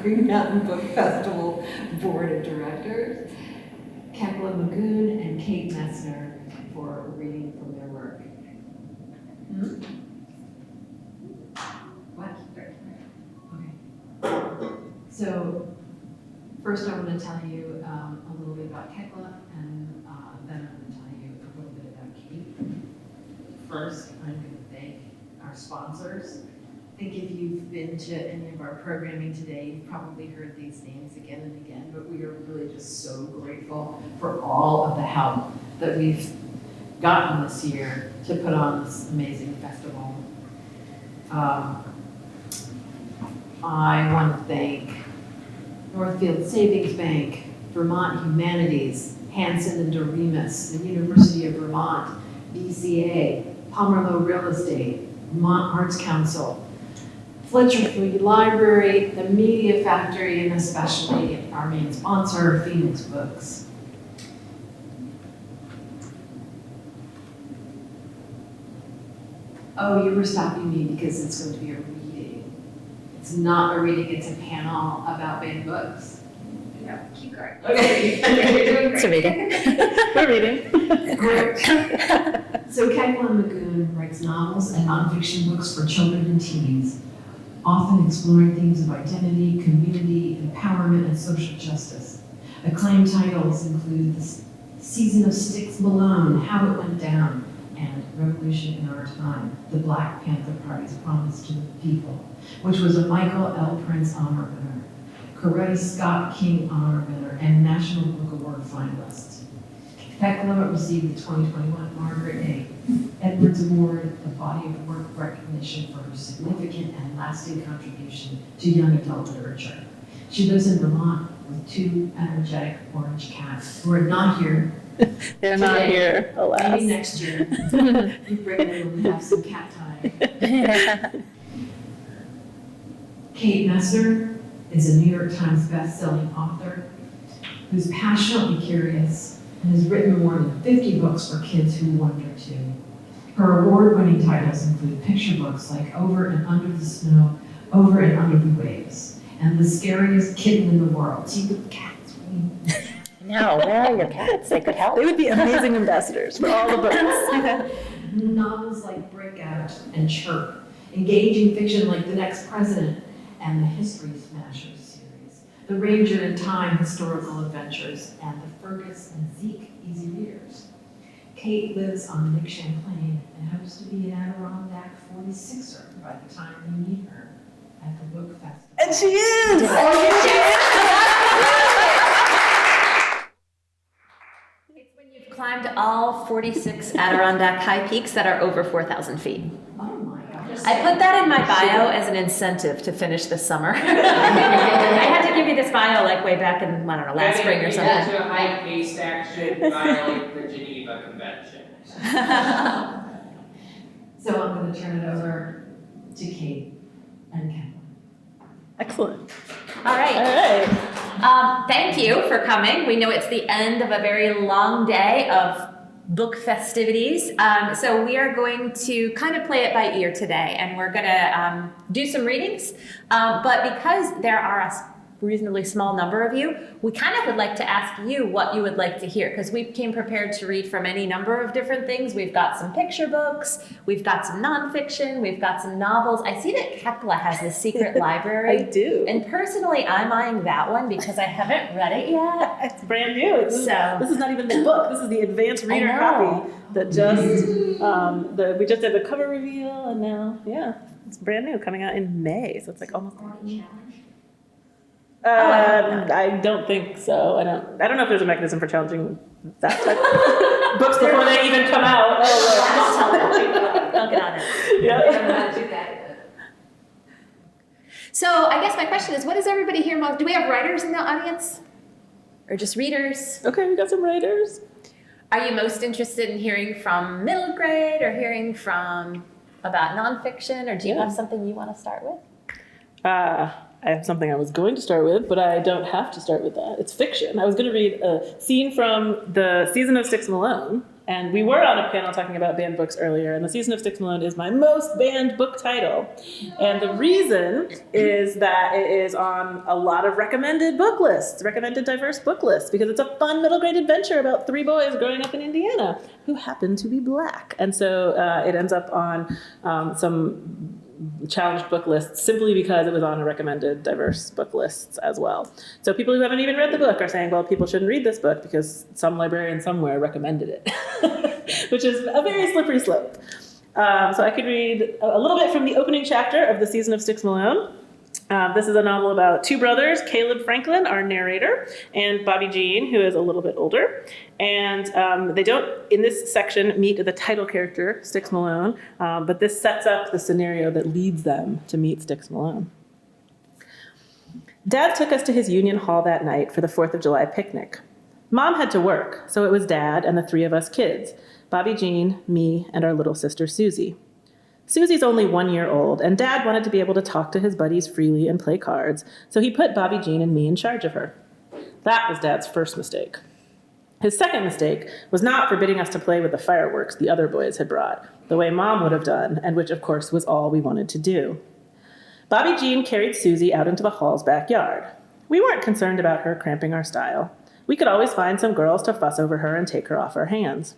Green Mountain Book Festival Board of Directors, Kekla, Magoon, and Kate Messner for reading from their work. What? Okay. So first I want to tell you a little bit about Kekla, and then I'm going to tell you a little bit about Kate. First, I'm going to thank our sponsors. I think if you've been to any of our programming today, you've probably heard these names again and again, but we are really just so grateful for all of the help that we've gotten this year to put on this amazing festival. I want to thank Northfield Savings Bank, Vermont Humanities, Hanson and Doremus, the University of Vermont, VCA, Pomerleau Real Estate, Vermont Arts Council, Fletcher Free Library, the Media Factory, and especially our main sponsor, Phoenix Books. Oh, you were stopping me because it's going to be a reading. It's not a reading, it's a panel about banned books. No, keep going. Okay. It's a reading. We're reading. Great. So Kekla Magoon writes novels and nonfiction books for children and teens, often exploring themes of identity, community, empowerment, and social justice. Acclaimed titles include The Season of Sticks Malone, How It Went Down, and Revolution in Our Time, the Black Panther Party's Promise to the People, which was a Michael L. Prince Honor winner, Coretta Scott King Honor winner, and National Book Award finalist. Kekla received the 2021 Margaret A. Edwards Award, a body of work recognition for her significant and lasting contribution to young adult literature. She lives in Vermont with two energetic orange cats who are not here. They're not here, alas. Maybe next year. You bring them and we have some cat time. Kate Messner is a New York Times best-selling author who's passionately curious and has written more than 50 books for kids who wonder too. Her award-winning titles include picture books like Over and Under the Snow, Over and Under the Waves, and The Scariest Kitten in the World. See, with cats, really. No, where are your cats? They could help. They would be amazing ambassadors for all the books. Novels like Breakout and Chirp, engaging fiction like The Next President and the History Smashers series, the Ranger in Time historical adventures, and the Fergus and Zeke easy readers. Kate lives on Lake Champlain and hopes to be an Adirondack 46er by the time we meet her at the book festival. And she is! It's when you've climbed all 46 Adirondack high peaks that are over 4,000 feet. Oh my gosh. I put that in my bio as an incentive to finish this summer. I had to give you this bio like way back in, I don't know, last spring or something. That's a high-paced action violate the Geneva Convention. So I'm going to turn it over to Kate and Kevin. Excellent. All right. All right. Thank you for coming. We know it's the end of a very long day of book festivities. So we are going to kind of play it by ear today, and we're going to do some readings. But because there are a reasonably small number of you, we kind of would like to ask you what you would like to hear, because we came prepared to read from any number of different things. We've got some picture books, we've got some nonfiction, we've got some novels. I see that Kekla has the secret library. I do. And personally, I'm eyeing that one because I haven't read it yet. It's brand new. This is not even the book. This is the advanced reader copy that just, we just did the cover reveal, and now, yeah, it's brand new, coming out in May. So it's like almost. I don't think so. I don't know if there's a mechanism for challenging that type of books before they even come out. Don't tell them. They'll get on it. Yeah. So I guess my question is, what does everybody here most? Do we have writers in the audience, or just readers? Okay, we got some writers. Are you most interested in hearing from middle grade, or hearing from about nonfiction, or do you have something you want to start with? I have something I was going to start with, but I don't have to start with that. It's fiction. I was going to read a scene from The Season of Sticks Malone, And we were on a panel talking about banned books earlier, and The Season of Sticks and Alone is my most banned book title. And the reason is that it is on a lot of recommended book lists, recommended diverse book lists, because it's a fun middle grade adventure about 3 boys growing up in Indiana who happen to be Black. And so it ends up on some challenged book lists simply because it was on a recommended diverse book lists as well. So people who haven't even read the book are saying, well, people shouldn't read this book because some librarian somewhere recommended it, which is a very slippery slope. So I could read a little bit from the opening chapter of The Season of Sticks and Alone. This is a novel about 2 brothers, Caleb Franklin, our narrator, and Bobby Jean, who is a little bit older. And they don't, in this section, meet the title character, Sticks Malone, but this sets up the scenario that leads them to meet Sticks Malone. Dad took us to his Union Hall that night for the 4th of July picnic. Mom had to work, so it was Dad and the 3 of us kids, Bobby Jean, me, and our little sister Susie. Susie's only 1 year old, and Dad wanted to be able to talk to his buddies freely and play cards, so he put Bobby Jean and me in charge of her. That was Dad's first mistake. His second mistake was not forbidding us to play with the fireworks the other boys had brought, the way Mom would have done, and which of course was all we wanted to do. Bobby Jean carried Susie out into the hall's backyard. We weren't concerned about her cramping our style. We could always find some girls to fuss over her and take her off our hands.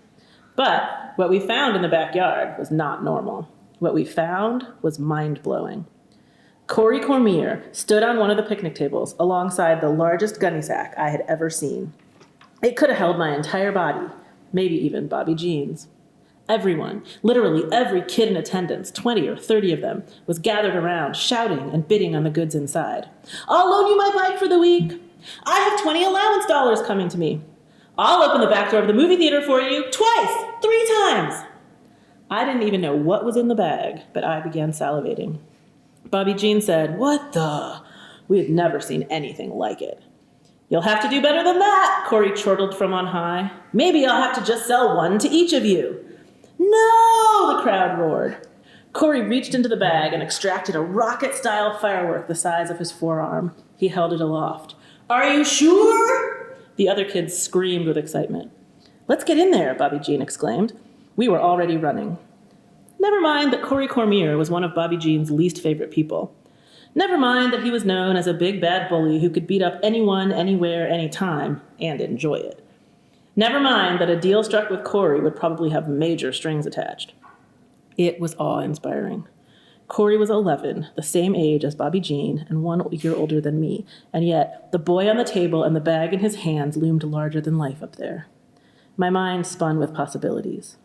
But what we found in the backyard was not normal. What we found was mind-blowing. Corey Cormier stood on one of the picnic tables alongside the largest gunny sack I had ever seen. It could have held my entire body, maybe even Bobby Jean's. Everyone, literally every kid in attendance, 20 or 30 of them, was gathered around, shouting and bidding on the goods inside. I'll loan you my bike for the week. I have 20 allowance dollars coming to me. I'll open the back door of the movie theater for you twice, 3 times. I didn't even know what was in the bag, but I began salivating. Bobby Jean said, "What the?" We had never seen anything like it. "You'll have to do better than that," Corey chortled from on high. "Maybe I'll have to just sell 1 to each of you." "No!" the crowd roared. Corey reached into the bag and extracted a rocket-style firework the size of his forearm. He held it aloft. "Are you sure?" The other kids screamed with excitement. "Let's get in there," Bobby Jean exclaimed. We were already running. Never mind that Corey Cormier was one of Bobby Jean's least favorite people. Never mind that he was known as a big bad bully who could beat up anyone, anywhere, anytime, and enjoy it. Never mind that a deal struck with Corey would probably have major strings attached. It was awe-inspiring. Corey was 11, the same age as Bobby Jean, and 1 year older than me, and yet the boy on the table and the bag in his hands loomed larger than life up there. My mind spun with possibilities.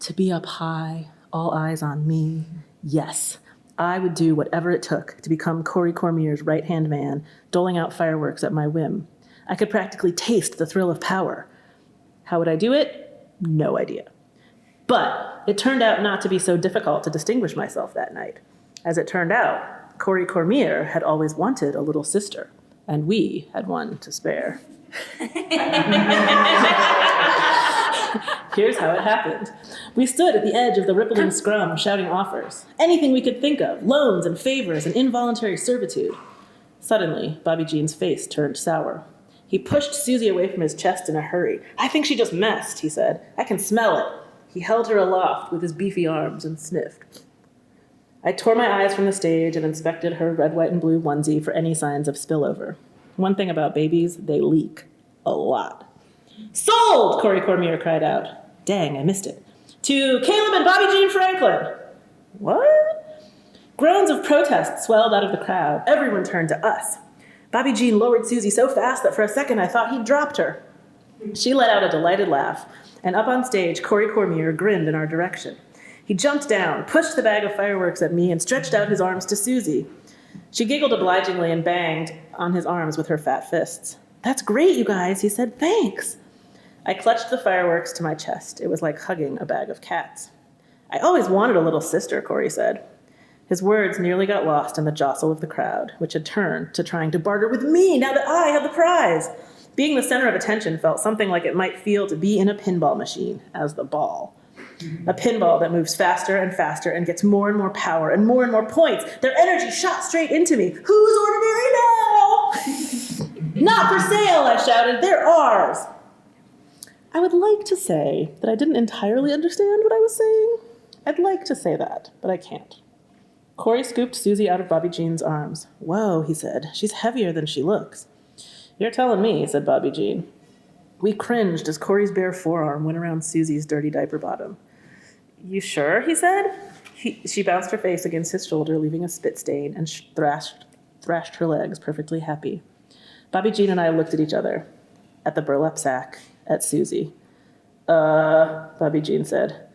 To be up high, all eyes on me, yes, I would do whatever it took to become Corey Cormier's right-hand man, doling out fireworks at my whim. I could practically taste the thrill of power. How would I do it? No idea. But it turned out not to be so difficult to distinguish myself that night. As it turned out, Corey Cormier had always wanted a little sister, and we had one to spare. Here's how it happened. We stood at the edge of the rippling scrum shouting offers. Anything we could think of, loans and favors and involuntary servitude. Suddenly, Bobby Jean's face turned sour. He pushed Susie away from his chest in a hurry. "I think she just messed," he said. "I can smell it." He held her aloft with his beefy arms and sniffed. I tore my eyes from the stage and inspected her red, white, and blue onesie for any signs of spillover. One thing about babies, they leak. A lot. "Sold!" Corey Cormier cried out. Dang, I missed it. "To Caleb and Bobby Jean Franklin." What? Groans of protest swelled out of the crowd. Everyone turned to us. Bobby Jean lowered Susie so fast that for a second I thought he'd dropped her. She let out a delighted laugh, and up on stage, Corey Cormier grinned in our direction. He jumped down, pushed the bag of fireworks at me, and stretched out his arms to Susie. She giggled obligingly and banged on his arms with her fat fists. "That's great, you guys," he said. "Thanks." I clutched the fireworks to my chest. It was like hugging a bag of cats. "I always wanted a little sister," Corey said. His words nearly got lost in the jostle of the crowd, which had turned to trying to barter with me now that I had the prize. Being the center of attention felt something like it might feel to be in a pinball machine as the ball. A pinball that moves faster and faster and gets more and more power and more points. Their energy shot straight into me. "Who's ordinary now?" "Not for sale," I shouted. "They're ours." I would like to say that I didn't entirely understand what I was saying. I'd like to say that, but I can't. Corey scooped Susie out of Bobby Jean's arms. Whoa, he said. She's heavier than she looks. You're telling me, said Bobby Jean. We cringed as Corey's bare forearm went around Susie's dirty diaper bottom. You sure, he said? She bounced her face against his shoulder, leaving a spit stain, and thrashed her legs, perfectly happy. Bobby Jean and I looked at each other, at the burlap sack, at Susie. Bobby Jean said.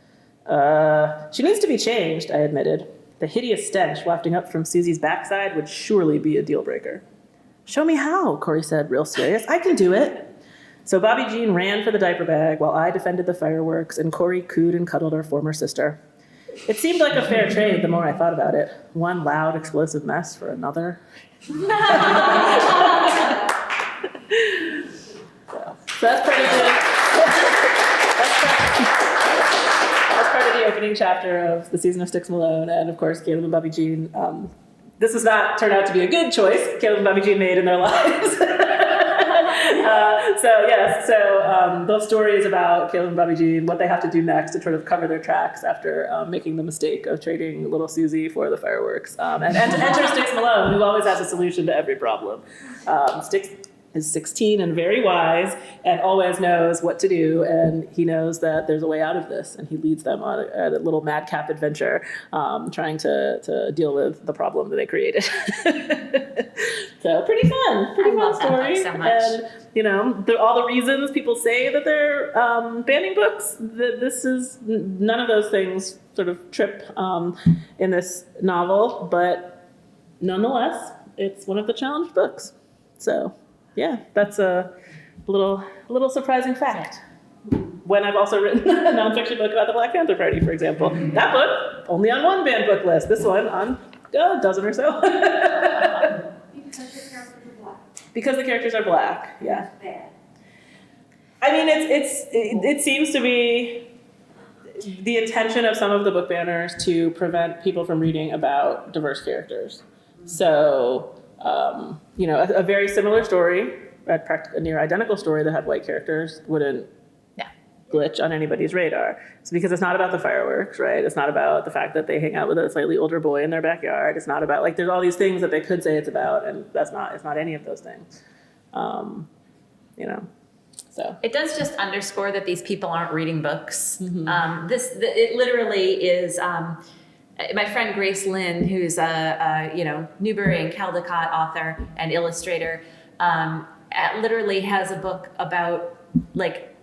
She needs to be changed, I admitted. The hideous stench wafting up from Susie's backside would surely be a deal breaker. Show me how, Corey said, real serious. I can do it. So Bobby Jean ran for the diaper bag while I defended the fireworks and Corey cooed and cuddled our former sister. It seemed like a fair trade the more I thought about it. One loud, explosive mess for another. So that's part of the opening chapter of the season of Sticks Malone, and of course Caleb and Bobby Jean. This has not turned out to be a good choice Caleb and Bobby Jean made in their lives. Those stories about Caleb and Bobby Jean, what they have to do next to sort of cover their tracks after making the mistake of trading little Susie for the fireworks. And enter Sticks Malone, who always has a solution to every problem. Sticks is 16 and very wise and always knows what to do, and he knows that there's a way out of this, and he leads them on a little madcap adventure trying to deal with the problem that they created. So pretty fun story. That book so much. And all the reasons people say that they're banning books, this is none of those things sort of trip in this novel, but nonetheless, it's one of the challenged books. So yeah, that's a little surprising fact. When I've also written a nonfiction book about the Black Panther Party, for example. That book, only on one banned book list. This one on a dozen or so. Because the characters are black, yeah. I mean, it seems to be the intention of some of the book banners to prevent people from reading about diverse characters. So, a very similar story, a near identical story that had white characters wouldn't glitch on anybody's radar. It's because it's not about the fireworks, right? It's not about the fact that they hang out with a slightly older boy in their backyard. It's not about, there's all these things that they could say it's about, and it's not any of those things. So. It does just underscore that these people aren't reading books. Mm-hmm. It literally is, my friend Grace Lynn, who's a Newbery and Caldecott author and illustrator, literally has a book about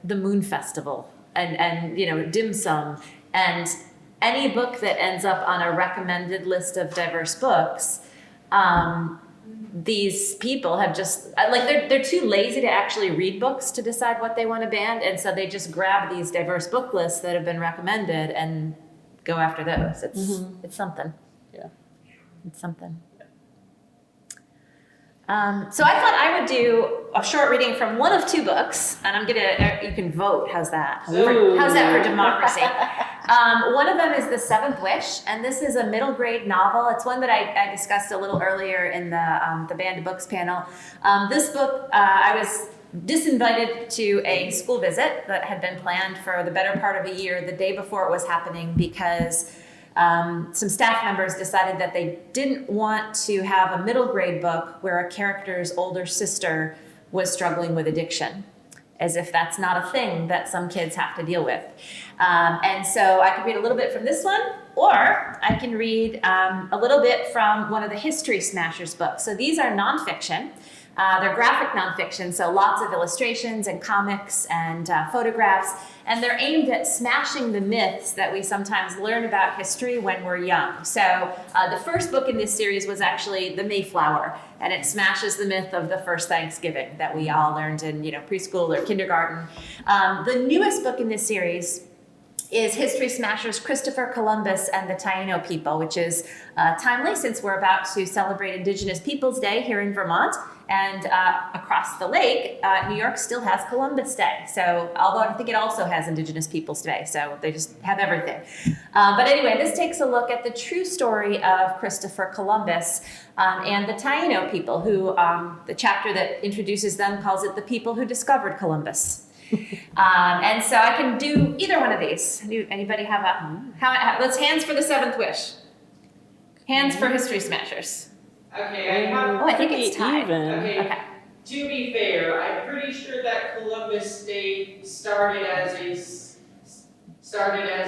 the Moon Festival and dim sum, and any book that ends up on a recommended list of diverse books. These people have just they're too lazy to actually read books to decide what they want to ban, and so they just grab these diverse book lists that have been recommended and go after those. It's something. Yeah. It's something. So I thought I would do a short reading from one of two books, and you can vote. How's that? How's that for democracy? One of them is The Seventh Wish, and this is a middle grade novel. It's one that I discussed a little earlier in the Banned Books panel. This book, I was disinvited to a school visit that had been planned for the better part of a year the day before it was happening because some staff members decided that they didn't want to have a middle grade book where a character's older sister was struggling with addiction, as if that's not a thing that some kids have to deal with. And so I could read a little bit from this one, or I can read a little bit from one of the History Smashers books. So these are nonfiction. They're graphic nonfiction, so lots of illustrations and comics and photographs, and they're aimed at smashing the myths that we sometimes learn about history when we're young. So the first book in this series was actually The Mayflower, and it smashes the myth of the first Thanksgiving that we all learned in preschool or kindergarten. The newest book in this series is History Smashers Christopher Columbus and the Taino People, which is timely since we're about to celebrate Indigenous Peoples Day here in Vermont. And across the lake, New York still has Columbus Day. So, although I think it also has Indigenous Peoples Day, so they just have everything. But anyway, this takes a look at the true story of Christopher Columbus and the Taino people, who the chapter that introduces them calls it the people who discovered Columbus. And so I can do either one of these. Anybody have let's hands for the seventh wish. Hands for history smashers. Okay, I have. Oh, I think it's Pretty tied. even. Okay. Okay. To be fair, I'm pretty sure that Columbus Day started as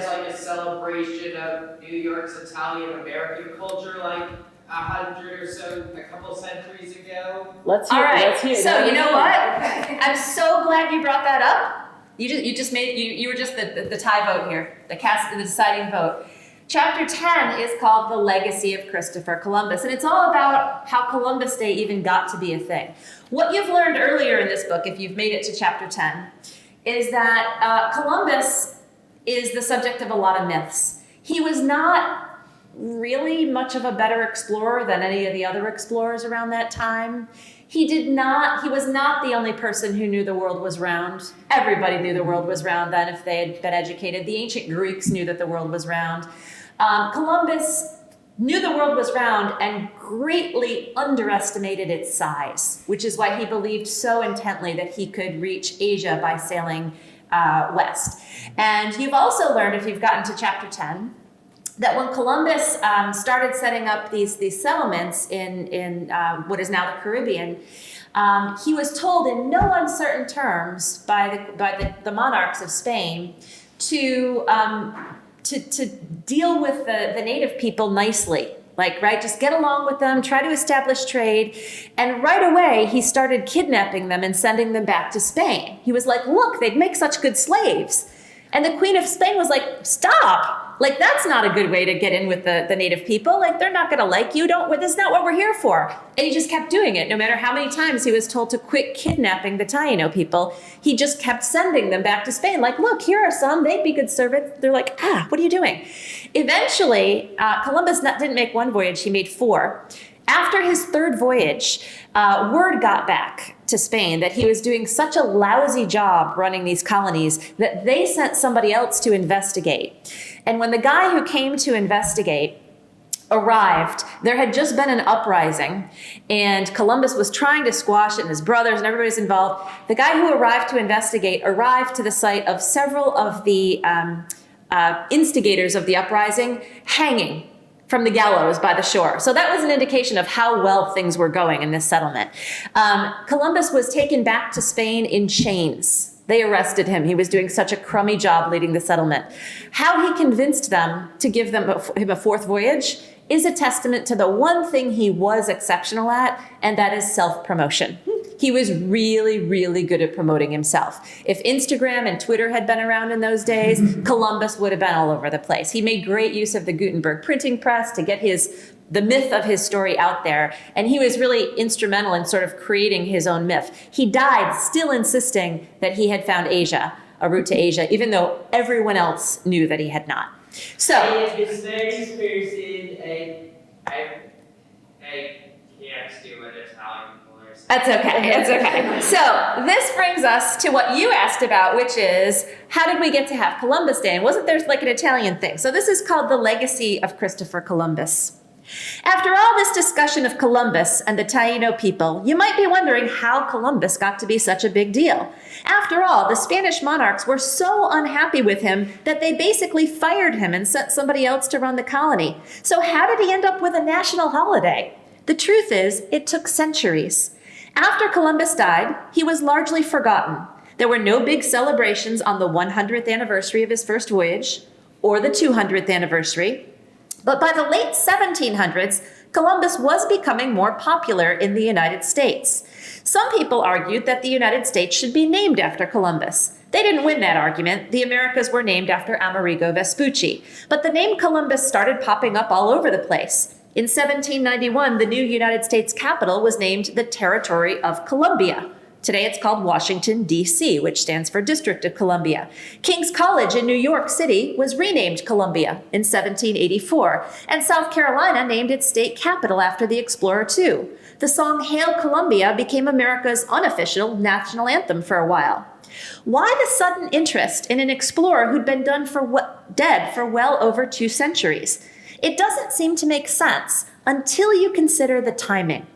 like a celebration of New York's Italian American culture, like 100 or so, a couple centuries ago. Let's All hear. right. Let's hear. So you know what? I'm so glad you brought that up. You just made you were just the tie vote here, the deciding vote. Chapter 10 is called The Legacy of Christopher Columbus, and it's all about how Columbus Day even got to be a thing. What you've learned earlier in this book, if you've made it to chapter 10, is that Columbus is the subject of a lot of myths. He was not really much of a better explorer than any of the other explorers around that time. He was not the only person who knew the world was round. Everybody knew the world was round then if they had been educated. The ancient Greeks knew that the world was round. Columbus knew the world was round and greatly underestimated its size, which is why he believed so intently that he could reach Asia by sailing west. And you've also learned, if you've gotten to chapter 10, that when Columbus started setting up these settlements in what is now the Caribbean, he was told in no uncertain terms by the monarchs of Spain to deal with the native people nicely. Like, right, just get along with them, try to establish trade. And right away, he started kidnapping them and sending them back to Spain. He was like, look, they'd make such good slaves. And the Queen of Spain was like, stop. Like, that's not a good way to get in with the native people. Like, they're not going to like you. That's not what we're here for. And he just kept doing it. No matter how many times he was told to quit kidnapping the Taino people, he just kept sending them back to Spain. Like, look, here are some. They'd be good servants. They're like, what are you doing? Eventually, Columbus didn't make one voyage. He made 4. After his 3rd voyage, word got back to Spain that he was doing such a lousy job running these colonies that they sent somebody else to investigate. And when the guy who came to investigate arrived, there had just been an uprising, and Columbus was trying to squash it, and his brothers and everybody's involved. The guy who arrived to investigate arrived to the site of several of the instigators of the uprising hanging from the gallows by the shore. So that was an indication of how well things were going in this settlement. Columbus was taken back to Spain in chains. They arrested him. He was doing such a crummy job leading the settlement. How he convinced them to give him a 4th voyage is a testament to the one thing he was exceptional at, and that is self-promotion. He was really, really good at promoting himself. If Instagram and Twitter had been around in those days, Columbus would have been all over the place. He made great use of the Gutenberg printing press to get the myth of his story out there. And he was really instrumental in sort of creating his own myth. He died still insisting that he had found Asia, a route to Asia, even though everyone else knew that he had not. So, This next person, I can't do an Italian voice. that's okay, it's okay. So this brings us to what you asked about, which is, how did we get to have Columbus Day? And wasn't there like an Italian thing? So this is called The Legacy of Christopher Columbus. After all this discussion of Columbus and the Taino people, you might be wondering how Columbus got to be such a big deal. After all, the Spanish monarchs were so unhappy with him that they basically fired him and sent somebody else to run the colony. So how did he end up with a national holiday? The truth is, it took centuries. After Columbus died, he was largely forgotten. There were no big celebrations on the 100th anniversary of his first voyage or the 200th anniversary. But by the late 1700s, Columbus was becoming more popular in the United States. Some people argued that the United States should be named after Columbus. They didn't win that argument. The Americas were named after Amerigo Vespucci. But the name Columbus started popping up all over the place. In 1791, the new United States capital was named the Territory of Columbia. Today it's called Washington, D.C., which stands for District of Columbia. King's College in New York City was renamed Columbia in 1784, and South Carolina named its state capital after the explorer, too. The song Hail Columbia became America's unofficial national anthem for a while. Why the sudden interest in an explorer who'd been dead for well over 2 centuries? It doesn't seem to make sense until you consider the timing.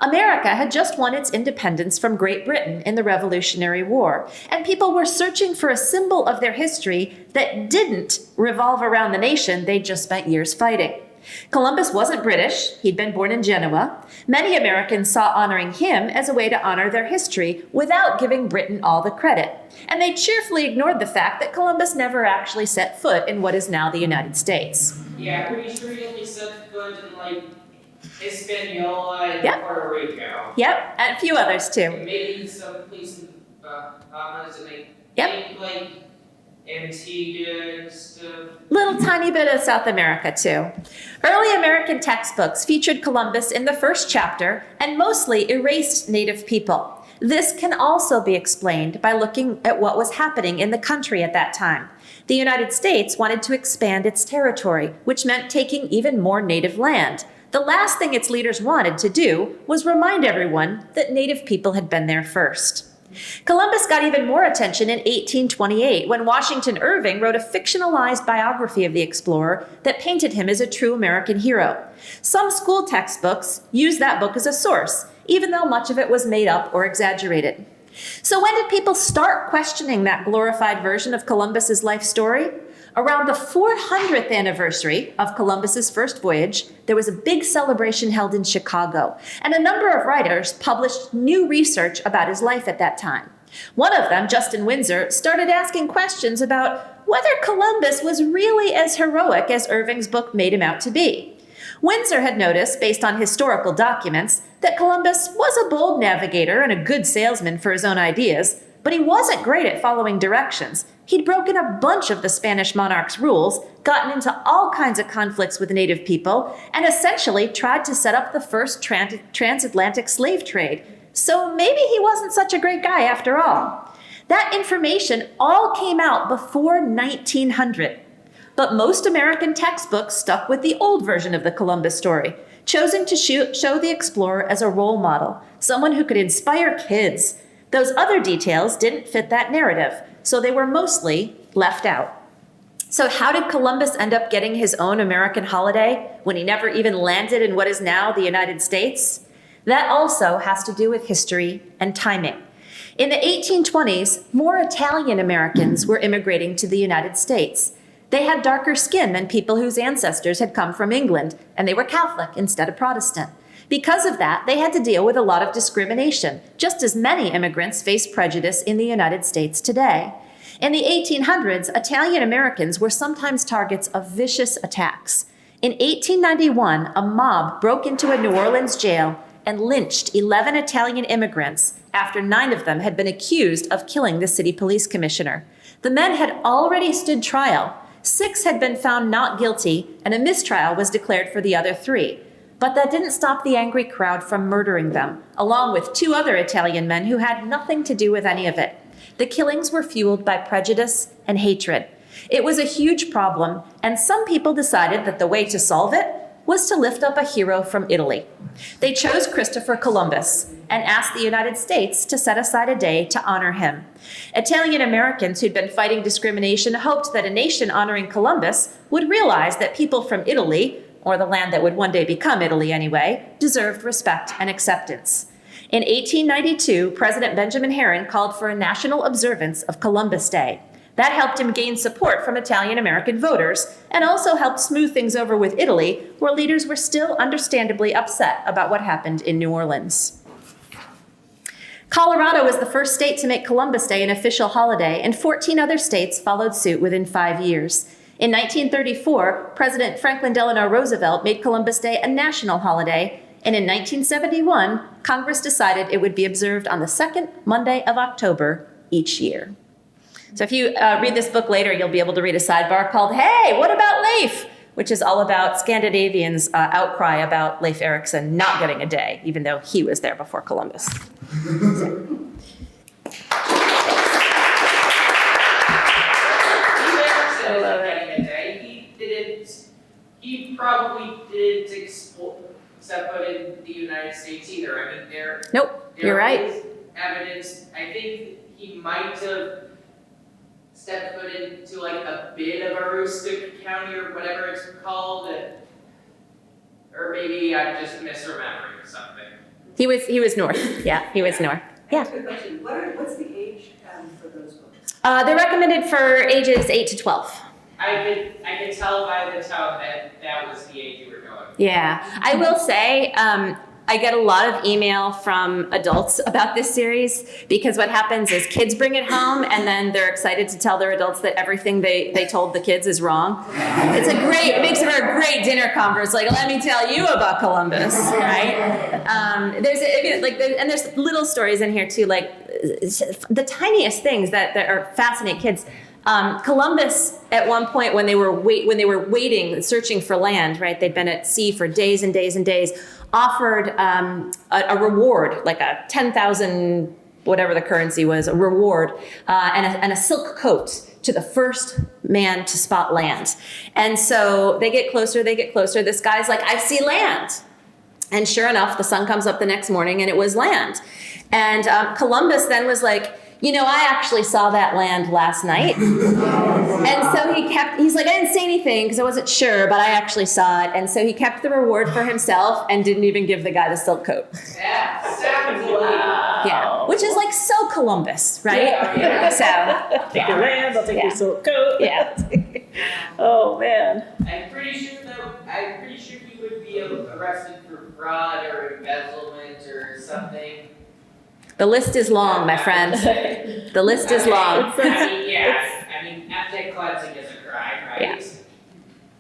America had just won its independence from Great Britain in the Revolutionary War, and people were searching for a symbol of their history that didn't revolve around the nation they'd just spent years fighting. Columbus wasn't British. He'd been born in Genoa. Many Americans saw honoring him as a way to honor their history without giving Britain all the credit. And they cheerfully ignored the fact that Columbus never actually set foot in what is now the United States. Yeah, pretty sure he only set foot in like Hispaniola and Yep. Puerto Rico. Yep, and a few others too. And maybe some place in Bahamas and Yep. maybe like Antigua and stuff. Little tiny bit of South America too. Early American textbooks featured Columbus in the first chapter and mostly erased Native people. This can also be explained by looking at what was happening in the country at that time. The United States wanted to expand its territory, which meant taking even more native land. The last thing its leaders wanted to do was remind everyone that Native people had been there first. Columbus got even more attention in 1828 when Washington Irving wrote a fictionalized biography of the explorer that painted him as a true American hero. Some school textbooks use that book as a source, even though much of it was made up or exaggerated. So when did people start questioning that glorified version of Columbus's life story? Around the 400th anniversary of Columbus's first voyage, there was a big celebration held in Chicago, and a number of writers published new research about his life at that time. One of them, Justin Windsor, started asking questions about whether Columbus was really as heroic as Irving's book made him out to be. Windsor had noticed, based on historical documents, that Columbus was a bold navigator and a good salesman for his own ideas, but he wasn't great at following directions. He'd broken a bunch of the Spanish monarch's rules, gotten into all kinds of conflicts with native people, and essentially tried to set up the first transatlantic slave trade. So maybe he wasn't such a great guy after all. That information all came out before 1900. But most American textbooks stuck with the old version of the Columbus story, choosing to show the explorer as a role model, someone who could inspire kids. Those other details didn't fit that narrative, so they were mostly left out. So how did Columbus end up getting his own American holiday when he never even landed in what is now the United States? That also has to do with history and timing. In the 1820s, more Italian Americans were immigrating to the United States. They had darker skin than people whose ancestors had come from England, and they were Catholic instead of Protestant. Because of that, they had to deal with a lot of discrimination, just as many immigrants face prejudice in the United States today. In the 1800s, Italian Americans were sometimes targets of vicious attacks. In 1891, a mob broke into a New Orleans jail and lynched 11 Italian immigrants after 9 of them had been accused of killing the city police commissioner. The men had already stood trial. 6 had been found not guilty, and a mistrial was declared for the other 3. But that didn't stop the angry crowd from murdering them, along with 2 other Italian men who had nothing to do with any of it. The killings were fueled by prejudice and hatred. It was a huge problem, and some people decided that the way to solve it was to lift up a hero from Italy. They chose Christopher Columbus and asked the United States to set aside a day to honor him. Italian Americans who'd been fighting discrimination hoped that a nation honoring Columbus would realize that people from Italy, or the land that would one day become Italy anyway, deserved respect and acceptance. In 1892, President Benjamin Harrison called for a national observance of Columbus Day. That helped him gain support from Italian American voters and also helped smooth things over with Italy, where leaders were still understandably upset about what happened in New Orleans. Colorado was the first state to make Columbus Day an official holiday, and 14 other states followed suit within 5 years. In 1934, President Franklin Delano Roosevelt made Columbus Day a national holiday, and in 1971, Congress decided it would be observed on the second Monday of October each year. So if you read this book later, you'll be able to read a sidebar called, Hey, what about Leif? Which is all about Scandinavians' outcry about Leif Erikson not getting a day, even though he was there before Columbus. He probably didn't step foot in the United States either. I mean, Nope, you're right. is evidence. I think he might have stepped foot into like a bit of Aroostook County or whatever it's called, or maybe I'm just misremembering something. He was north. Yeah, he was north. Yeah. Good question. What's the age for those books? They're recommended for ages 8 to 12. I could tell by the tone that was the age you were going. Yeah, I will say, I get a lot of email from adults about this series because what happens is kids bring it home and then they're excited to tell their adults that everything they told the kids is wrong. It makes for a great dinner conference. Like, let me tell you about Columbus, right? There's little stories in here too, like the tiniest things that are fascinate kids. Columbus, at one point when they were waiting, searching for land, right? They'd been at sea for days and days and days. Offered a reward, like a 10,000, whatever the currency was, a reward, and a silk coat to the first man to spot land. And so they get closer. This guy's like, I see land. And sure enough, the sun comes up the next morning and it was land. And Columbus then was like, I actually saw that land last night. And so he's like, I didn't say anything because I wasn't sure, but I actually saw it. And so he kept the reward for himself and didn't even give the guy the silk coat. Yeah, sounds wow. Yeah, which is like so Columbus, right? Yeah. So, Take your land, I'll take your silk coat. Yeah. Oh, man. I'm pretty sure he would be arrested for fraud or embezzlement or something. The list is long, my friend. The list is long. I mean, ethnic cleansing is a crime, right? Yeah.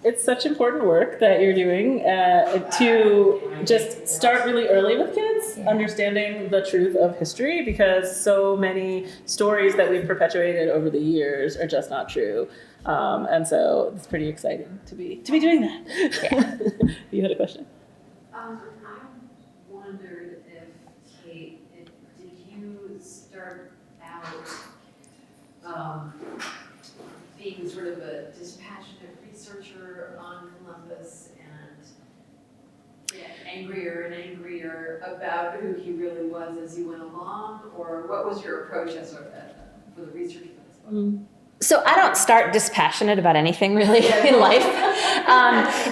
It's such important work that you're doing to just start really early with kids, understanding the truth of history, because so many stories that we've perpetuated over the years are just not true. And so it's pretty exciting to be doing that. Yeah. You had a question? I wondered if, Kate, did you start out being sort of a dispassionate researcher on Columbus and get angrier and angrier about who he really was as you went along? Or what was your approach for the research for this book? So I don't start dispassionate about anything really in life.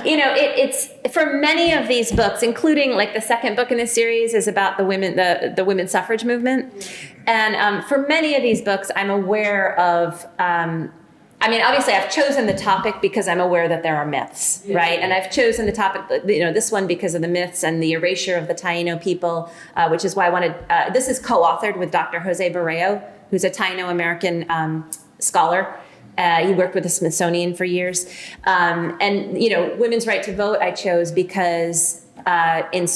It's for many of these books, including like the second book in this series is about the women's suffrage movement. And for many of these books, I'm aware of, obviously I've chosen the topic because I'm aware that there are myths, right? And I've chosen the topic, this one because of the myths and the erasure of the Taino people, which is why I wanted, this is co-authored with Dr. Jose Barreo, who's a Taino-American scholar. He worked with the Smithsonian for years. Women's right to vote I chose because in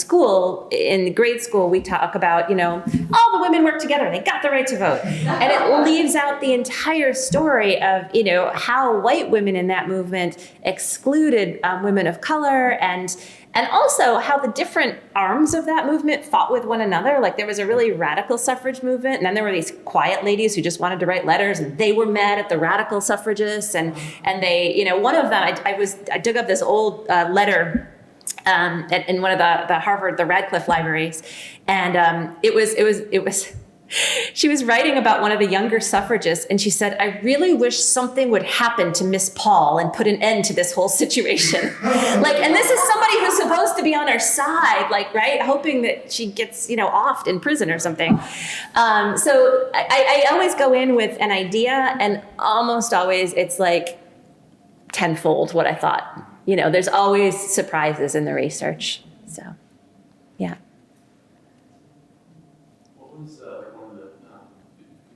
grade school, we talk about, all the women work together. They got the right to vote. And it leaves out the entire story of, how white women in that movement excluded women of color and also how the different arms of that movement fought with one another. Like there was a really radical suffrage movement, and then there were these quiet ladies who just wanted to write letters, and they were mad at the radical suffragists. And they, one of them, I dug up this old letter in one of the Harvard, the Radcliffe libraries, and it was. She was writing about one of the younger suffragists, and she said, I really wish something would happen to Miss Paul and put an end to this whole situation. And this is somebody who's supposed to be on our side, right? Hoping that she gets, offed in prison or something. So I always go in with an idea, and almost always it's like tenfold what I thought. There's always surprises in the research. So, yeah. What was one of the,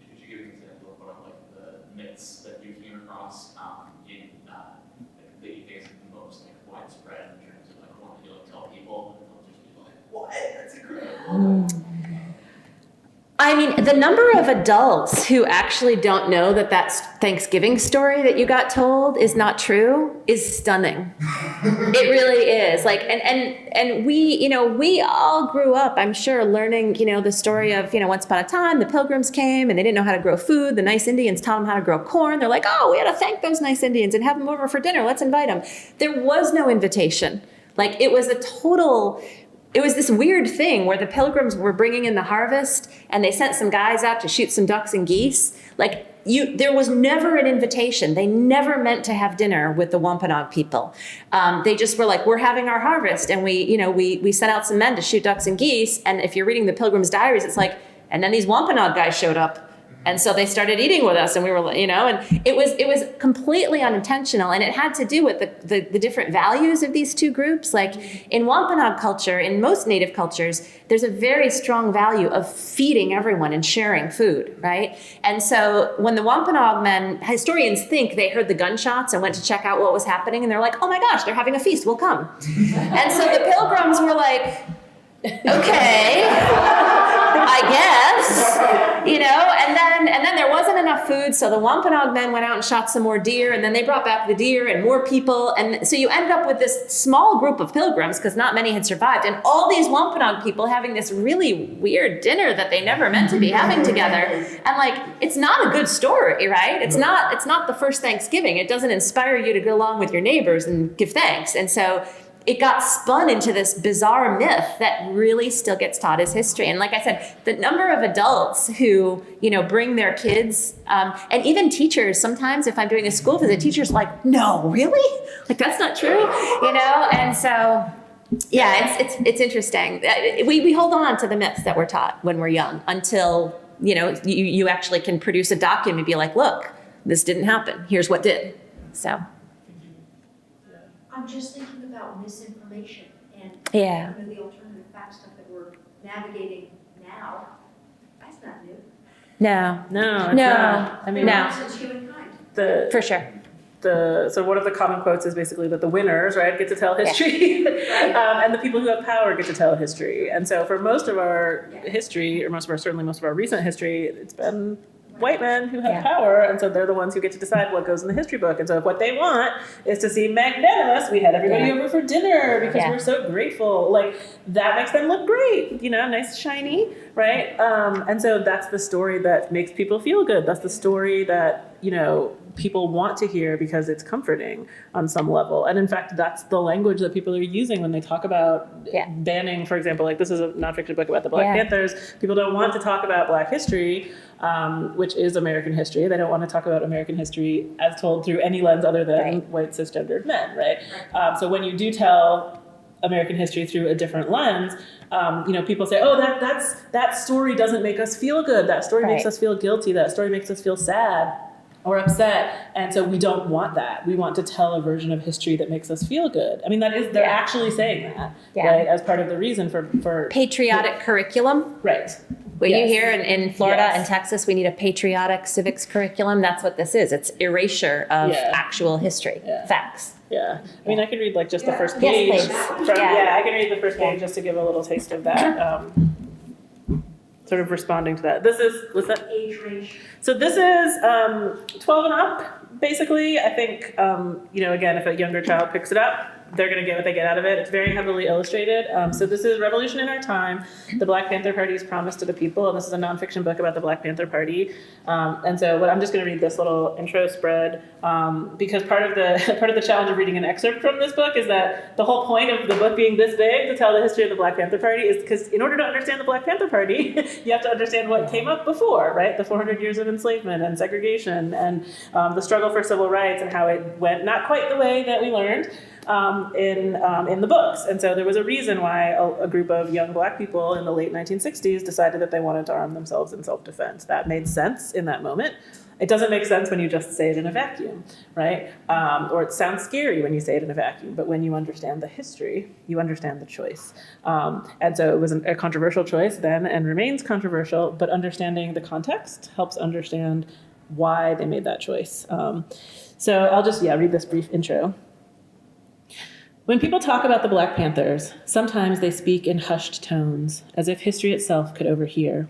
could you give an example of one of the myths that you came across that you think is the most widespread in terms of wanting to tell people, and they'll just be like, what? That's incredible. The number of adults who actually don't know that Thanksgiving story that you got told is not true is stunning. It really is. And we all grew up, I'm sure, learning, the story of, once upon a time, the Pilgrims came and they didn't know how to grow food. The nice Indians taught them how to grow corn. They're like, oh, we ought to thank those nice Indians and have them over for dinner. Let's invite them. There was no invitation. It was this weird thing where the Pilgrims were bringing in the harvest and they sent some guys out to shoot some ducks and geese. there was never an invitation. They never meant to have dinner with the Wampanoag people. They just were like, we're having our harvest, and we sent out some men to shoot ducks and geese. And if you're reading the Pilgrim's Diaries, it's like, and then these Wampanoag guys showed up. And so they started eating with us, and we were, and it was completely unintentional, and it had to do with the different values of these two groups. Like in Wampanoag culture, in most Native cultures, there's a very strong value of feeding everyone and sharing food, right? And so when the Wampanoag men, historians think they heard the gunshots and went to check out what was happening, and they're like, oh my gosh, they're having a feast, we'll come. And so the Pilgrims were like, okay, I guess, and then there wasn't enough food, so the Wampanoag men went out and shot some more deer, and then they brought back the deer and more people, and so you end up with this small group of pilgrims, because not many had survived, and all these Wampanoag people having this really weird dinner that they never meant to be having together, and like, it's not a good story, right? It's not the first Thanksgiving. It doesn't inspire you to go along with your neighbors and give thanks, and so it got spun into this bizarre myth that really still gets taught as history. And like I said, the number of adults who, bring their kids, and even teachers, sometimes if I'm doing a school visit, teachers are like, no, really? Like, that's not true, And so, yeah, it's interesting. We hold on to the myths that we're taught when we're young until, you actually can produce a document and be like, look, this didn't happen. Here's what did. So. I'm just thinking about misinformation and Yeah. some of the alternative fact stuff that we're navigating now. That's not new. No, No, it's No. not. I mean, No. Since humankind. for sure. So one of the common quotes is basically that the winners, right, get to tell history, and the people who have power get to tell history. And so for most of our history, or certainly most of our recent history, it's been white men who have power, and so they're the ones who get to decide what goes in the history book. And so if what they want is to see magnanimous, we had everybody over for dinner because we're so grateful, like that makes them look great, nice, shiny, right? And so that's the story that makes people feel good. That's the story that, people want to hear because it's comforting on some level. And in fact, that's the language that people are using when they talk about banning, for example, like this is a nonfiction book about the Black Panthers. People don't want to talk about Black history, which is American history. They don't want to talk about American history as told through any lens other than white cisgendered men, right? So when you do tell American history through a different lens, people say, oh, that story doesn't make us feel good. That story makes us feel guilty. That story makes us feel sad or upset. And so we don't want that. We want to tell a version of history that makes us feel good. I mean, they're actually saying that, right? As part of the reason for patriotic curriculum. Right. When you hear in Florida and Texas, we need a patriotic civics curriculum. That's what this is. It's erasure of actual history, facts. Yeah. I mean, I could read just the first page. Yes, please. I can read the first page just to give a little taste of that. Sort of responding to that. What's that? Age range. So this is 12 and up, basically. I think, again, if a younger child picks it up, they're going to get what they get out of it. It's very heavily illustrated. So this is Revolution in Our Time, the Black Panther Party's Promise to the People, and this is a nonfiction book about the Black Panther Party. And so I'm just going to read this little intro spread because part of the challenge of reading an excerpt from this book is that the whole point of the book being this big to tell the history of the Black Panther Party is because in order to understand the Black Panther Party, you have to understand what came up before, right? The 400 years of enslavement and segregation and the struggle for civil rights and how it went not quite the way that we learned. In the books. And so there was a reason why a group of young Black people in the late 1960s decided that they wanted to arm themselves in self-defense. That made sense in that moment. It doesn't make sense when you just say it in a vacuum, right? Or it sounds scary when you say it in a vacuum, but when you understand the history, you understand the choice. And so it was a controversial choice then and remains controversial, but understanding the context helps understand why they made that choice. So I'll just, read this brief intro. When people talk about the Black Panthers, sometimes they speak in hushed tones, as if history itself could overhear,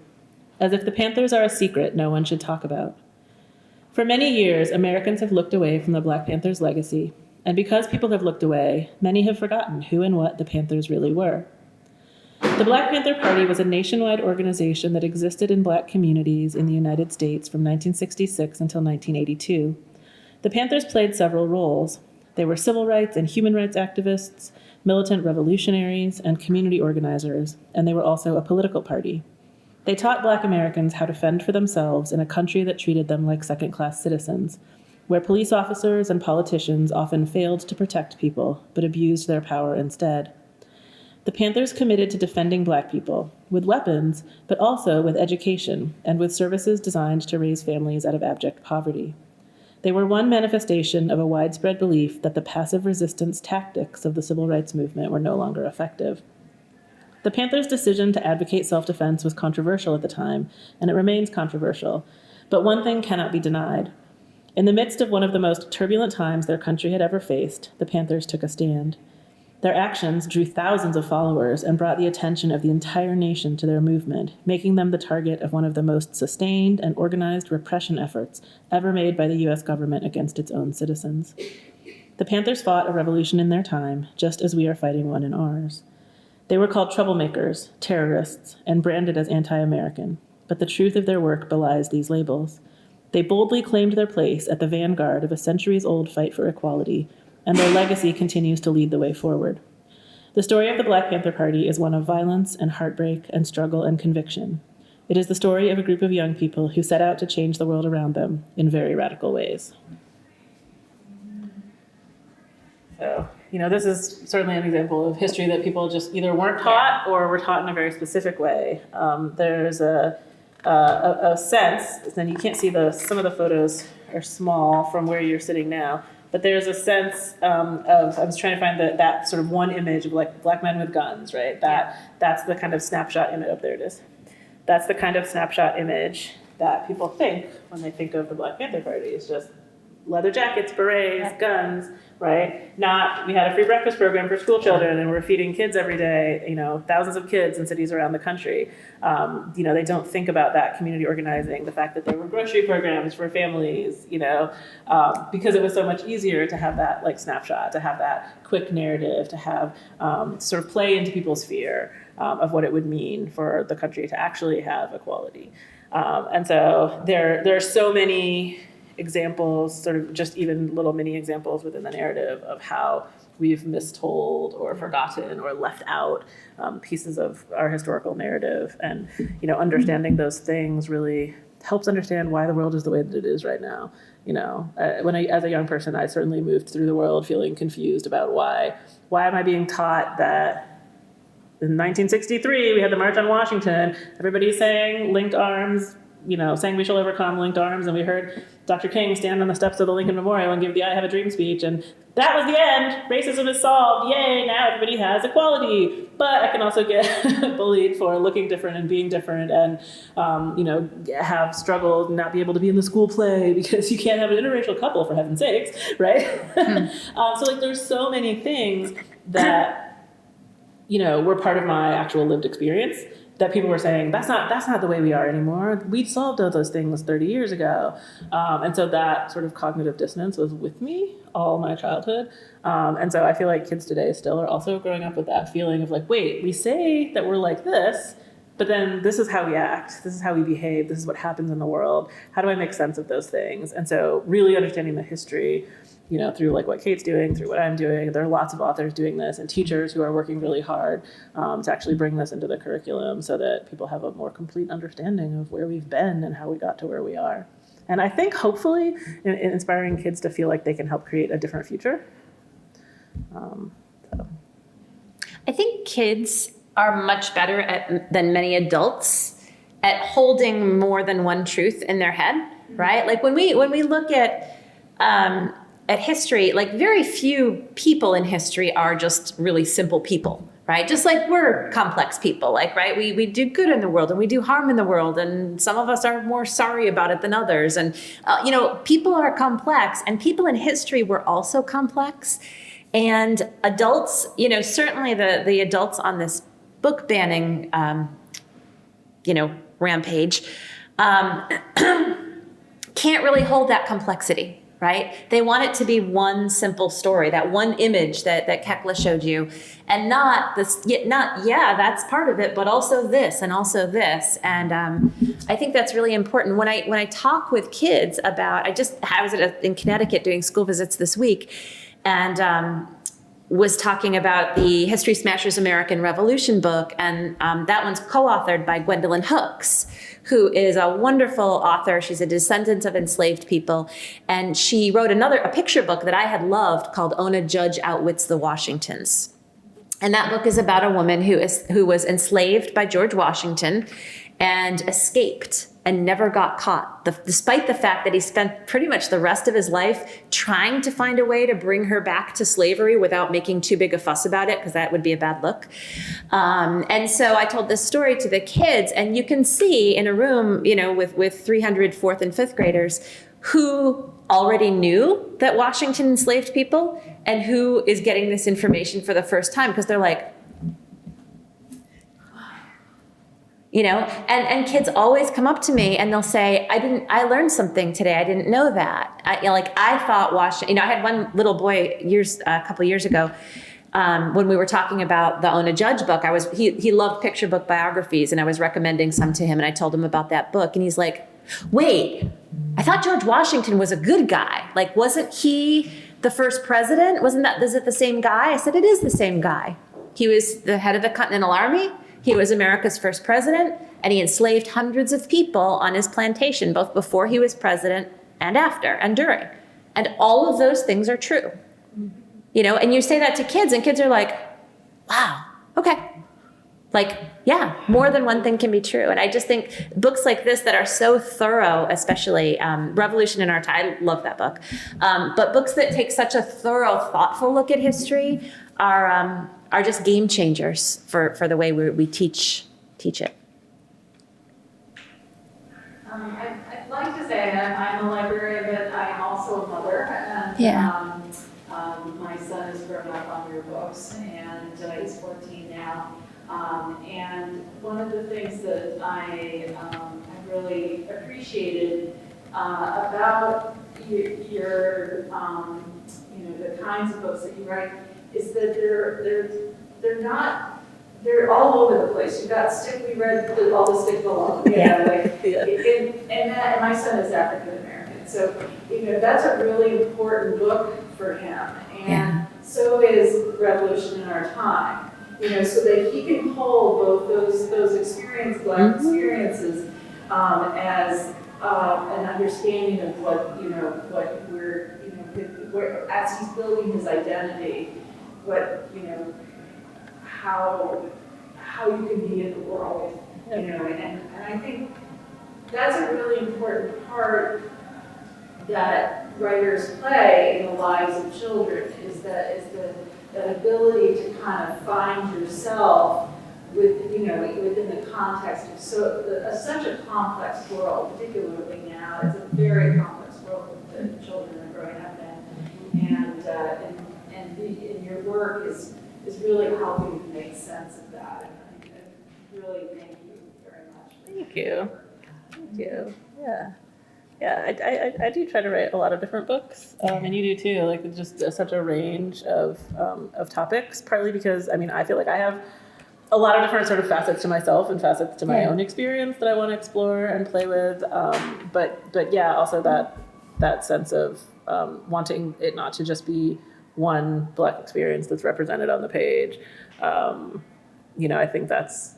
as if the Panthers are a secret no one should talk about. For many years, Americans have looked away from the Black Panthers' legacy, and because people have looked away, many have forgotten who and what the Panthers really were. The Black Panther Party was a nationwide organization that existed in Black communities in the United States from 1966 until 1982. The Panthers played several roles. They were civil rights and human rights activists, militant revolutionaries, and community organizers, and they were also a political party. They taught Black Americans how to fend for themselves in a country that treated them like second-class citizens, where police officers and politicians often failed to protect people, but abused their power instead. The Panthers committed to defending Black people, with weapons, but also with education and with services designed to raise families out of abject poverty. They were one manifestation of a widespread belief that the passive resistance tactics of the civil rights movement were no longer effective. The Panthers' decision to advocate self-defense was controversial at the time, and it remains controversial. But one thing cannot be denied. In the midst of one of the most turbulent times their country had ever faced, the Panthers took a stand. Their actions drew thousands of followers and brought the attention of the entire nation to their movement, making them the target of one of the most sustained and organized repression efforts ever made by the U.S. government against its own citizens. The Panthers fought a revolution in their time, just as we are fighting one in ours. They were called troublemakers, terrorists, and branded as anti-American, but the truth of their work belies these labels. They boldly claimed their place at the vanguard of a centuries-old fight for equality, and their legacy continues to lead the way forward. The story of the Black Panther Party is one of violence and heartbreak and struggle and conviction. It is the story of a group of young people who set out to change the world around them in very radical ways. So, this is certainly an example of history that people just either weren't taught or were taught in a very specific way. There's a sense, and you can't see some of the photos are small from where you're sitting now, but there's a sense of, I was trying to find that sort of one image of like Black men with guns, right? That's the kind of snapshot image, there it is. That's the kind of snapshot image that people think when they think of the Black Panther Party. It's just leather jackets, berets, guns, right? Not, we had a free breakfast program for school children and we're feeding kids every day, thousands of kids in cities around the country. They don't think about that community organizing, the fact that there were grocery programs for families, because it was so much easier to have that like snapshot, to have that quick narrative, to have sort of play into people's fear of what it would mean for the country to actually have equality. And so there are so many examples, sort of just even little mini examples within the narrative of how we've mistold or forgotten or left out pieces of our historical narrative. And, understanding those things really helps understand why the world is the way that it is right now. As a young person, I certainly moved through the world feeling confused about why am I being taught that in 1963, we had the March on Washington, everybody sang linked arms, saying we shall overcome, linked arms, and we heard Dr. King stand on the steps of the Lincoln Memorial and give the I Have a Dream speech, and that was the end. Racism is solved. Yay, now everybody has equality. But I can also get bullied for looking different and being different and, have struggled, not be able to be in the school play because you can't have an interracial couple, for heaven's sakes, right? So there's so many things that, were part of my actual lived experience that people were saying, that's not the way we are anymore. We solved all those things 30 years ago. And so that sort of cognitive dissonance was with me all my childhood. And so I feel like kids today still are also growing up with that feeling of like, wait, we say that we're like this, but then this is how we act. This is how we behave. This is what happens in the world. How do I make sense of those things? And so really understanding the history, through like what Kate's doing, through what I'm doing. There are lots of authors doing this and teachers who are working really hard to actually bring this into the curriculum so that people have a more complete understanding of where we've been and how we got to where we are. And I think hopefully in inspiring kids to feel like they can help create a different future. I think kids are much better than many adults at holding more than one truth in their head, right? Like when we look at history, like very few people in history are just really simple people, right? Just like we're complex people, like, right? We do good in the world and we do harm in the world. And some of us are more sorry about it than others. And, people are complex and people in history were also complex. And adults, certainly the adults on this book banning, rampage, can't really hold that complexity. Right? They want it to be one simple story, that one image that Kekla showed you, and not this, that's part of it, but also this and also this. And I think that's really important. When I talk with kids about, I was in Connecticut doing school visits this week, and was talking about the History Smashers American Revolution book, and that one's co-authored by Gwendolyn Hooks, who is a wonderful author. She's a descendant of enslaved people, and she wrote a picture book that I had loved called Ona Judge Outwits the Washingtons. And that book is about a woman who was enslaved by George Washington and escaped and never got caught, despite the fact that he spent pretty much the rest of his life trying to find a way to bring her back to slavery without making too big a fuss about it, because that would be a bad look. And so I told this story to the kids, and you can see in a room, with 300 fourth and fifth graders who already knew that Washington enslaved people and who is getting this information for the first time, because they're like, and kids always come up to me and they'll say, I learned something today. I didn't know that. I thought Washington, I had one little boy a couple years ago, when we were talking about the Ona Judge book. He loved picture book biographies, and I was recommending some to him, and I told him about that book, and he's like, wait, I thought George Washington was a good guy. Like, wasn't he the first president? Is it the same guy? I said, it is the same guy. He was the head of the Continental Army. He was America's first president, and he enslaved hundreds of people on his plantation, both before he was president and after and during. And all of those things are true. And you say that to kids, and kids are like, wow, okay. Like, yeah, more than one thing can be true. And I just think books like this that are so thorough, especially Revolution in Our Time, I love that book. But books that take such a thorough, thoughtful look at history are just game changers for the way we teach it. I'd like to say I'm a librarian, but I'm also a mother. And, my son has grown up on your books, and he's 14 now. And one of the things that I really appreciated about your the kinds of books that you write is that they're all over the place. You've got Stick, we read all the Stick Below. And my son is African American, so that's a really important book for him. And so is Revolution in Our Time. So that he can hold both those experiences, Black experiences, as an understanding of what as he's building his identity, how you can be in the world, and I think that's a really important part that writers play in the lives of children, is that ability to kind of find yourself within the context of such a complex world, particularly now. It's a very complex world that children are growing up in, and your work is really helping to make sense of that. And I really thank you very much. Thank you. Yeah, I do try to write a lot of different books, and you do too. Like, it's just such a range of topics. Partly because I feel like I have a lot of different sort of facets to myself and facets to my own experience that I want to explore and play with. But yeah, also that sense of wanting it not to just be one Black experience that's represented on the page. I think that's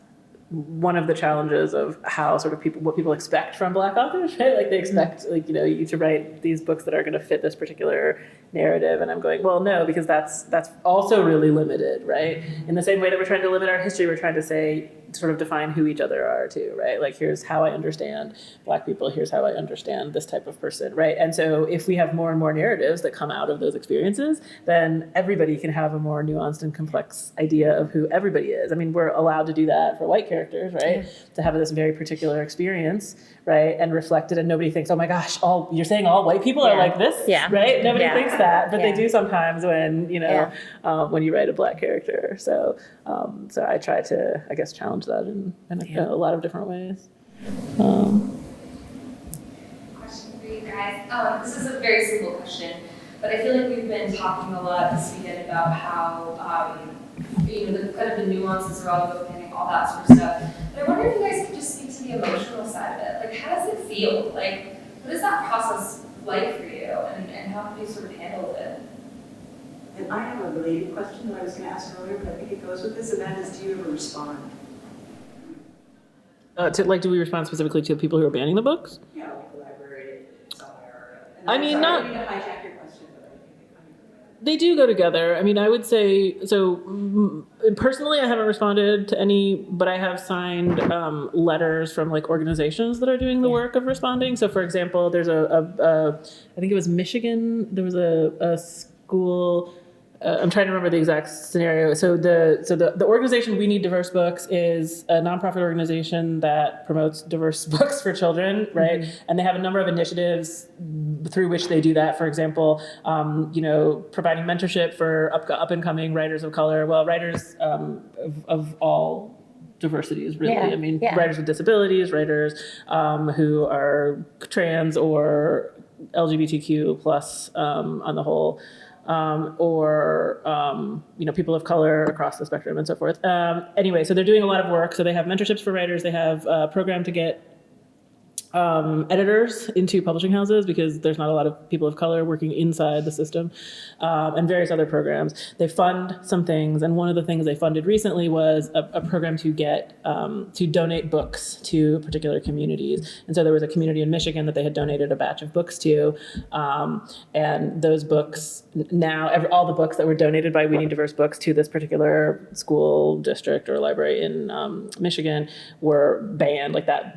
one of the challenges of how sort of what people expect from Black authors, right? Like, they expect you to write these books that are going to fit this particular narrative, and I'm going, well, no, because that's also really limited, right? In the same way that we're trying to limit our history, we're trying to sort of define who each other are too, right? Like, here's how I understand Black people, here's how I understand this type of person, right? And so if we have more and more narratives that come out of those experiences, then everybody can have a more nuanced and complex idea of who everybody is. We're allowed to do that for white characters, right? To have this very particular experience, right? And reflect it, and nobody thinks, oh my gosh, you're saying all white people are like this, right? Nobody thinks that, but they do sometimes when, when you write a Black character. So I try to, I guess, challenge that in a lot of different ways. Question for you guys. This is a very simple question, but I feel like we've been talking a lot this weekend about how, the kind of the nuances around book picking, all that sort of stuff. But I wonder if you guys could just speak to the emotional side of it. Like, how does it feel? Like, what is that process like for you, and how have you sort of handled it? And I have a related question that I was going to ask earlier, but I think it goes with this, and that is, do you ever respond? Do we respond specifically to the people who are banning the books? Yeah, like the library somewhere. I mean, not. I don't mean to hijack your question, but I think they kind of. They do go together. I mean, I would say, so personally, I haven't responded to any, but I have signed letters from like organizations that are doing the work of responding. So for example, there's I think it was Michigan, there was a school, I'm trying to remember the exact scenario. So the organization We Need Diverse Books is a nonprofit organization that promotes diverse books for children, right? Mm-hmm. And they have a number of initiatives through which they do that. For example, providing mentorship for up and coming writers of color. Well, writers of all diversities, really. Yeah, I mean, yeah. Writers with disabilities, writers who are trans or LGBTQ plus on the whole. People of color across the spectrum and so forth. Anyway, so they're doing a lot of work. So they have mentorships for writers. They have a program to get editors into publishing houses because there's not a lot of people of color working inside the system, and various other programs. They fund some things, and one of the things they funded recently was a program to get to donate books to particular communities. And so there was a community in Michigan that they had donated a batch of books to, and those books now, all the books that were donated by We Need Diverse Books to this particular school district or library in Michigan were banned like that.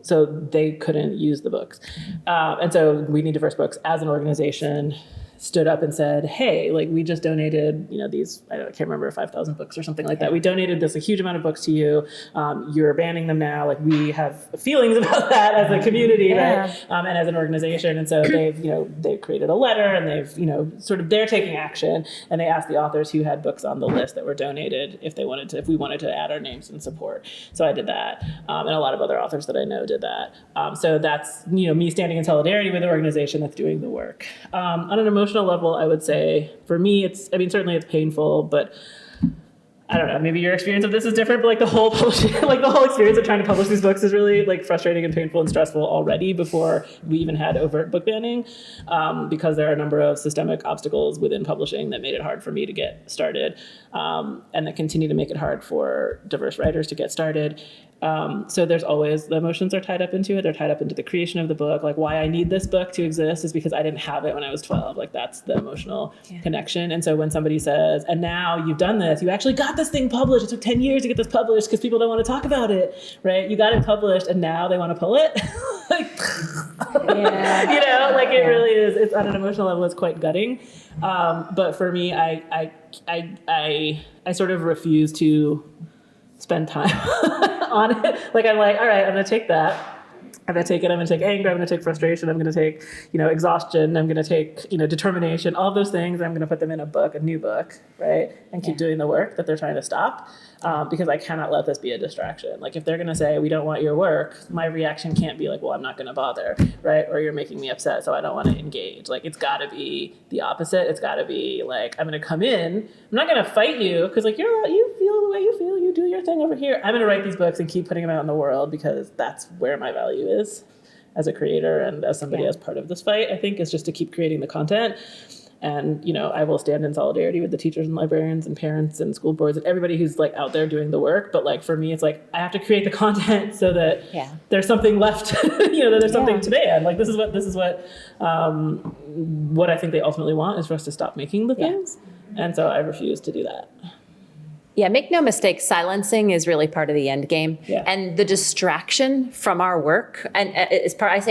So they couldn't use the books. And so We Need Diverse Books as an organization stood up and said, hey, like we just donated, these, I can't remember, 5,000 books or something like that. We donated a huge amount of books to you. You're banning them now. Like we have feelings about that as a community, right? And as an organization. And so they've created a letter and they've, they're taking action. And they asked the authors who had books on the list that were donated if we wanted to add our names in support. So I did that. And a lot of other authors that I know did that. So that's, me standing in solidarity with the organization that's doing the work. On an emotional level, I would say for me, certainly it's painful, but I don't know, maybe your experience of this is different, but like the whole experience of trying to publish these books is really like frustrating and painful and stressful already before we even had overt book banning, because there are a number of systemic obstacles within publishing that made it hard for me to get started, and that continue to make it hard for diverse writers to get started. So there's always, the emotions are tied up into it. They're tied up into the creation of the book. Like why I need this book to exist is because I didn't have it when I was 12. Like that's the emotional connection. And so when somebody says, and now you've done this, you actually got this thing published. It took 10 years to get this published because people don't want to talk about it, right? You got it published and now they want to pull it. It really is, it's on an emotional level, it's quite gutting. But for me, I sort of refuse to spend time on it. Like, I'm like, all right, I'm going to take that. I'm going to take it. I'm going to take anger. I'm going to take frustration. I'm going to take, exhaustion. I'm going to take, determination, all those things. I'm going to put them in a book, a new book, right? And keep doing the work that they're trying to stop, because I cannot let this be a distraction. Like if they're going to say, we don't want your work, my reaction can't be like, well, I'm not going to bother, right? Or you're making me upset, so I don't want to engage. Like it's got to be the opposite. It's got to be like, I'm going to come in. I'm not going to fight you because like you feel the way you feel. You do your thing over here. I'm going to write these books and keep putting them out in the world because that's where my value is as a creator and as somebody as part of this fight, I think, is just to keep creating the content. And, I will stand in solidarity with the teachers and librarians and parents and school boards and everybody who's like out there doing the work. But like, for me, it's like, I have to create the content so that there's something left, that there's something to ban. Like, this is what I think they ultimately want is for us to stop making the things. And so I refuse to do that. Yeah, make no mistake, silencing is really part of the end game. Yeah. And the distraction from our work, and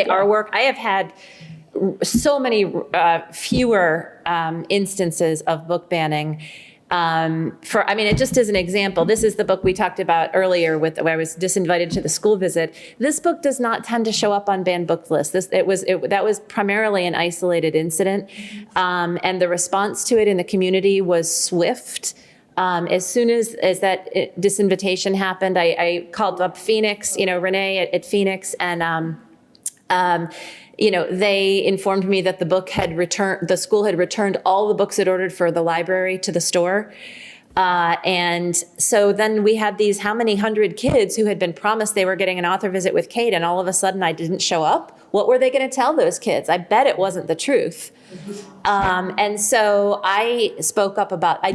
our work, I have had so many fewer instances of book banning. Just as an example, this is the book we talked about earlier where I was disinvited to the school visit. This book does not tend to show up on banned book lists. That was primarily an isolated incident. And the response to it in the community was swift. As soon as that disinvitation happened, I called up Phoenix, Renee at Phoenix, and they informed me that the school had returned all the books it ordered for the library to the store. And so then we had these how many hundred kids who had been promised they were getting an author visit with Kate, and all of a sudden I didn't show up. what were they going to tell those kids? I bet it wasn't the truth. And so I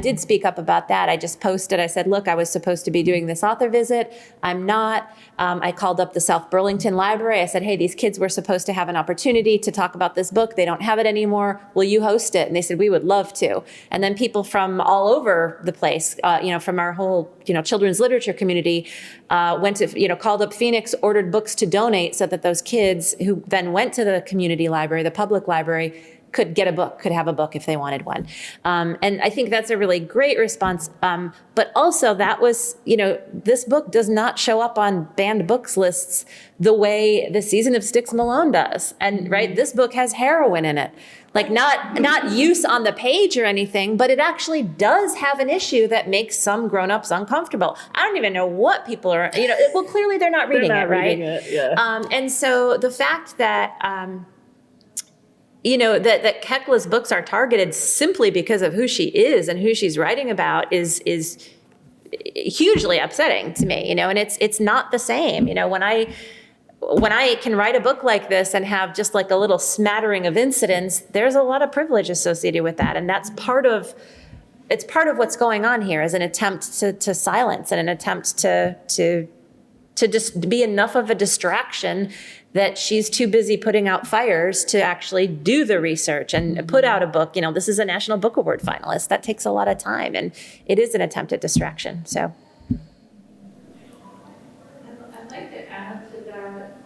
did speak up about that. I just posted, I said, look, I was supposed to be doing this author visit. I'm not. I called up the South Burlington Library. I said, hey, these kids were supposed to have an opportunity to talk about this book. They don't have it anymore. Will you host it? And they said, we would love to. And then people from all over the place, from our whole, children's literature community, called up Phoenix, ordered books to donate so that those kids who then went to the community library, the public library, could get a book, could have a book if they wanted one. And I think that's a really great response. But also that was, this book does not show up on banned books lists the way The Season of Styx Malone does. And right, this book has heroin in it. Like not use on the page or anything, but it actually does have an issue that makes some grown-ups uncomfortable. I don't even know what people are, well, clearly they're not reading it, right? And so the fact that, that Kekla's books are targeted simply because of who she is and who she's writing about is hugely upsetting to me, and it's not the same. When I can write a book like this and have just like a little smattering of incidents, there's a lot of privilege associated with that. And that's part of what's going on here, is an attempt to silence and an attempt to just be enough of a distraction that she's too busy putting out fires to actually do the research and put out a book. This is a National Book Award finalist. That takes a lot of time, and it is an attempt at distraction. So. I'd like to add to that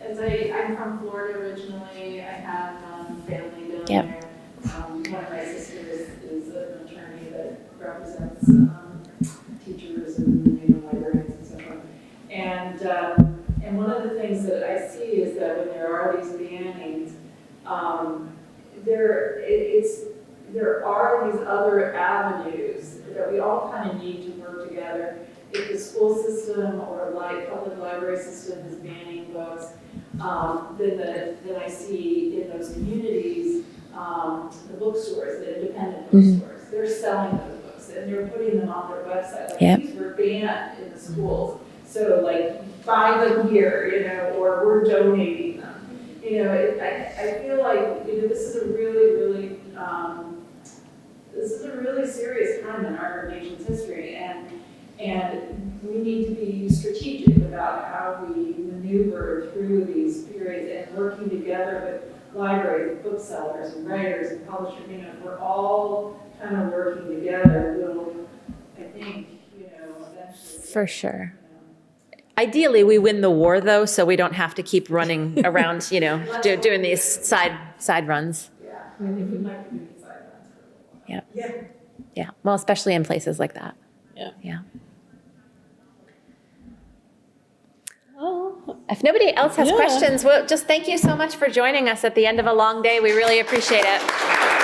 as I'm from Florida originally, I have family down there. One of my sisters is an attorney that represents teachers and librarians and so on. And one of the things that I see is that when there are these bannings, there are these other avenues that we all kind of need to work together. If the school system or public library system is banning books, then I see in those communities the bookstores, the independent bookstores, they're selling those books and they're putting them on their website. These were banned in the schools. So buy them here, or we're donating them. I feel like, this is a really, really serious time in our nation's history, and we need to be strategic about how we maneuver through these periods and working together with libraries, booksellers, and writers, and publishers. We're all kind of working together. We'll, I think, eventually. For sure. Ideally, we win the war, though, so we don't have to keep running around, doing these side runs. Yeah, I think we'd like to do these side runs for a while. Yeah. Yeah. Well, especially in places like that. Yeah. Well, if nobody else has questions, well, just thank you so much for joining us at the end of a long day. We really appreciate it.